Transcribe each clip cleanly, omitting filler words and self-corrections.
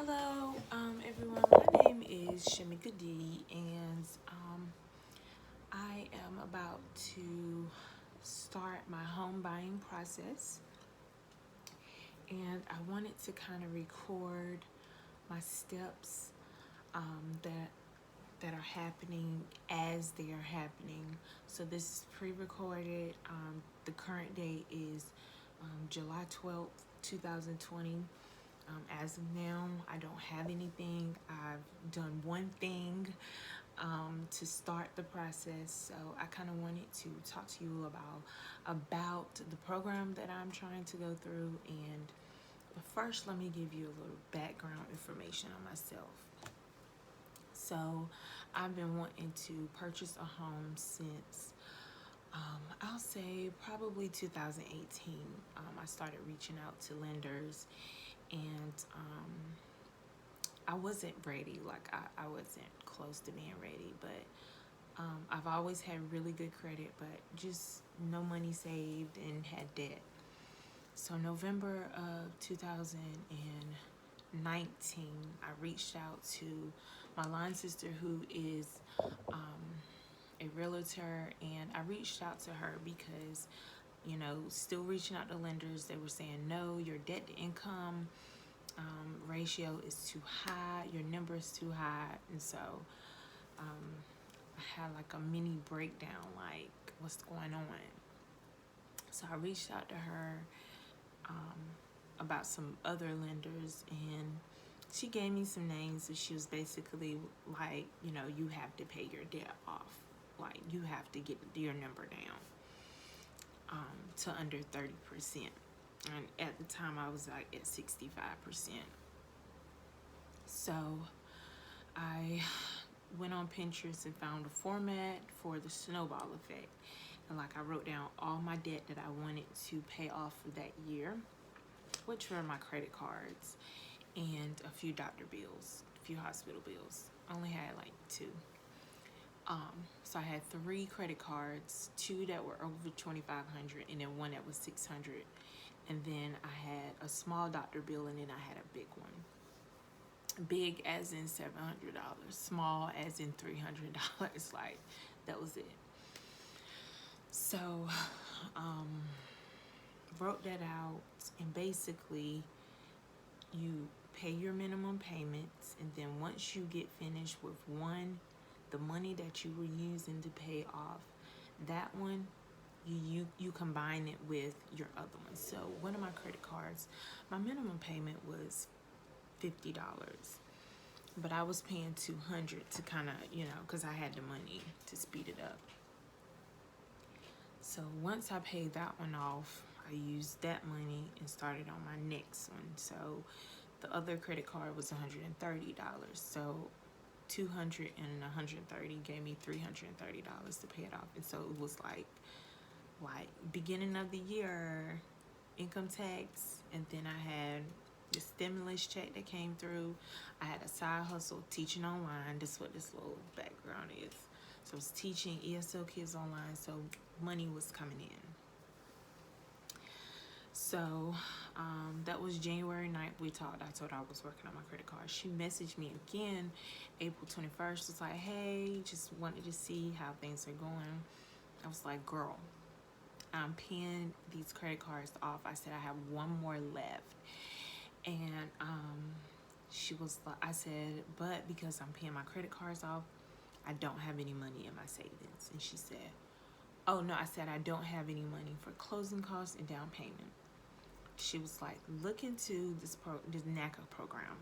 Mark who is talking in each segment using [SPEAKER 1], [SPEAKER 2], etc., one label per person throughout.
[SPEAKER 1] Hello, everyone. My name is Shamika D, and I am about to start my home buying process. And I wanted to kind of record my steps that are happening as they are happening. So this is pre-recorded. The current date is July 12th, 2020. As of now, I don't have anything. I've done one thing to start the process, so I kind of wanted to talk to you about the program that I'm trying to go through. But first, let me give you a little background information on myself. So, I've been wanting to purchase a home since I'll say probably 2018. I started reaching out to lenders and I wasn't ready. I wasn't close to being ready, but I've always had really good credit, but just no money saved and had debt. So November of 2019, I reached out to my line sister who is a realtor, and I reached out to her because, still reaching out to lenders, they were saying, no, your debt to income ratio is too high, your number is too high. And so I had like a mini breakdown, like what's going on. So I reached out to her about some other lenders, and she gave me some names. And she was basically like, you have to pay your debt off, like you have to get your number down to under 30%. And at the time I was like at 65%. So I went on Pinterest and found a format for the snowball effect. And like I wrote down all my debt that I wanted to pay off for that year, which were my credit cards and a few doctor bills, a few hospital bills. I only had like two. So I had 3 credit cards, 2 that were over 2,500, and then 1 that was 600. And then I had a small doctor bill, and then I had a big one. Big as in $700, small as in $300. Like, that was it. So wrote that out, and basically you pay your minimum payments, and then once you get finished with one, the money that you were using to pay off that one, you combine it with your other one. So one of my credit cards, my minimum payment was $50, but I was paying $200 to kind of, because I had the money to speed it up. So once I paid that one off, I used that money and started on my next one. So the other credit card was $130. So 200 and 130 gave me $330 to pay it off. And so it was like beginning of the year, income tax, and then I had the stimulus check that came through. I had a side hustle teaching online. This is what this little background is. So I was teaching ESL kids online, so money was coming in. So that was January 9th. We talked. I told her I was working on my credit card. She messaged me again April 21st. Was like, hey, just wanted to see how things are going. I was like, girl, I'm paying these credit cards off. I said I have one more left. And she was like, I said, but because I'm paying my credit cards off, I don't have any money in my savings. And she said, oh no, I said I don't have any money for closing costs and down payment. She was like, look into this NACA program.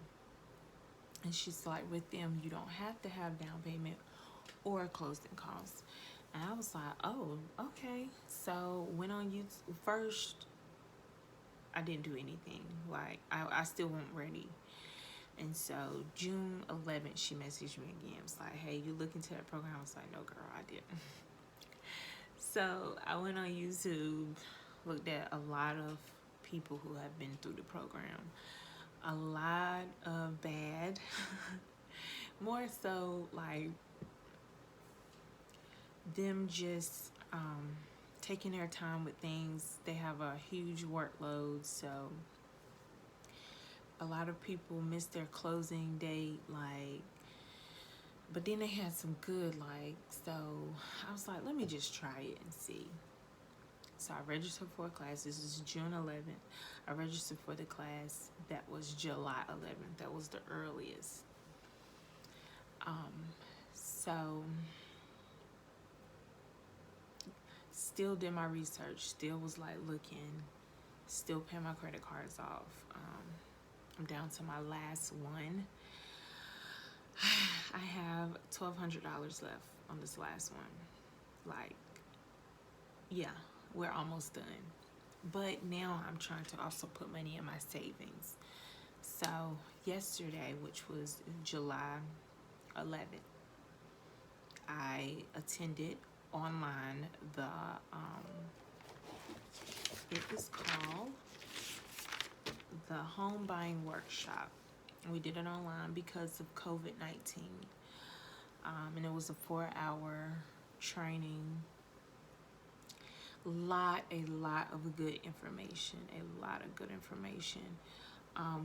[SPEAKER 1] And she's like, with them, you don't have to have down payment or closing costs. And I was like, oh, okay. So went on YouTube. First, I didn't do anything. Like, I still wasn't ready. And so June 11th, she messaged me again. It was like, hey, you look into that program? I was like, no, girl, I didn't. So I went on YouTube, looked at a lot of people who have been through the program. A lot of bad. More so like them just taking their time with things. They have a huge workload, so A lot of people missed their closing date, like, but then they had some good, like, so I was like, let me just try it and see. So I registered for a class. This is June 11th. I registered for the class that was July 11th. That was the earliest. So still did my research. Still was like looking. Still paying my credit cards off. I'm down to my last one. I have $1,200 left on this last one. Like, yeah, we're almost done. But now I'm trying to also put money in my savings. So yesterday, which was July 11th, I attended online it is called the Home Buying Workshop. We did it online because of COVID-19. And it was a 4-hour training. A lot of good information.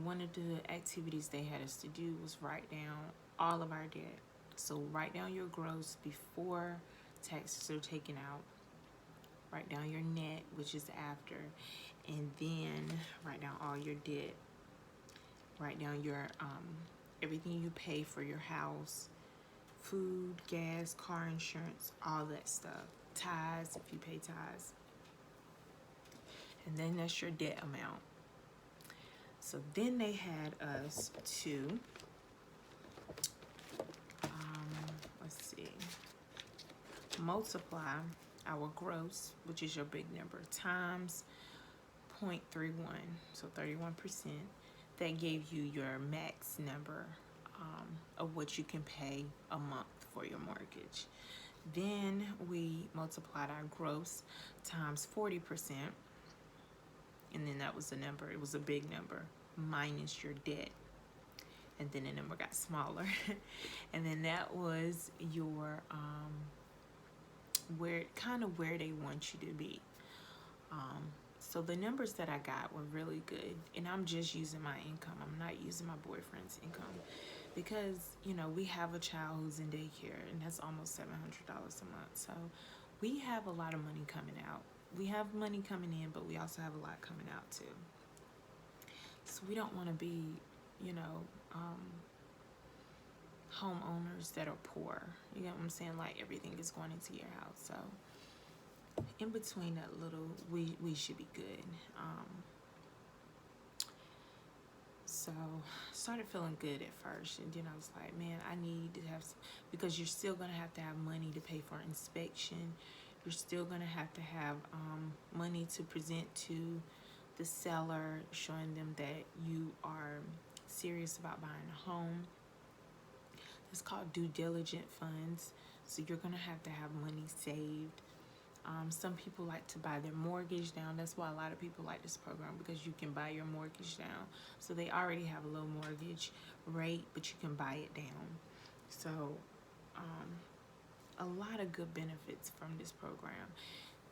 [SPEAKER 1] One of the activities they had us to do was write down all of our debt. So write down your gross before taxes are taken out. Write down your net, which is after. And then write down all your debt. Write down your everything you pay for your house, food, gas, car insurance, all that stuff. Tithes, if you pay tithes. And then that's your debt amount. So then they had us to, multiply our gross, which is your big number, times 0.31, so 31%. That gave you your max number of what you can pay a month for your mortgage. Then we multiplied our gross times 40%, and then that was the number. It was a big number minus your debt, and then the number got smaller. And then that was your where they want you to be. So the numbers that I got were really good, and I'm just using my income. I'm not using my boyfriend's income because, you know, we have a child who's in daycare, and that's almost $700 a month. So we have a lot of money coming out. We have money coming in, but we also have a lot coming out too. So we don't want to be, you know, homeowners that are poor. You know what I'm saying? Like, everything is going into your house. So in between that little, we should be good. So started feeling good at first, and then I was like, man, I need to have some, because you're still gonna have to have money to pay for inspection. You're still gonna have to have money to present to the seller, showing them that you are serious about buying a home. It's called due diligence funds. So you're gonna have to have money saved. Some people like to buy their mortgage down. That's why a lot of people like this program, because you can buy your mortgage down. So they already have a low mortgage rate, but you can buy it down. So a lot of good benefits from this program.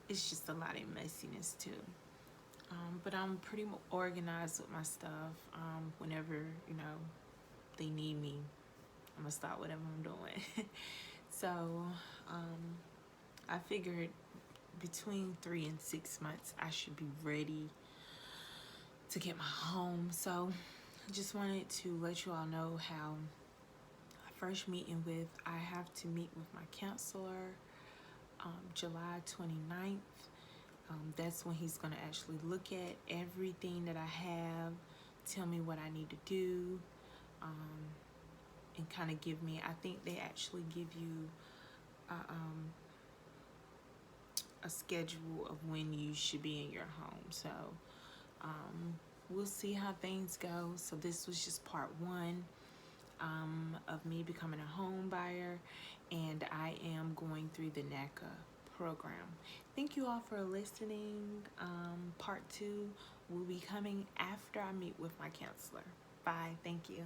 [SPEAKER 1] It's just a lot of messiness too. But I'm pretty organized with my stuff. Whenever, you know, they need me, I'm gonna stop whatever I'm doing. So I figured between 3 and 6 months I should be ready to get my home. So I just wanted to let you all know how first meeting with, I have to meet with my counselor July 29th. That's when he's going to actually look at everything that I have, tell me what I need to do, and kind of give me, I think they actually give you a schedule of when you should be in your home. So we'll see how things go. So this was just part 1 of me becoming a home buyer, and I am going through the NACA program. Thank you all for listening. Part 2 will be coming after I meet with my counselor. Bye. Thank you.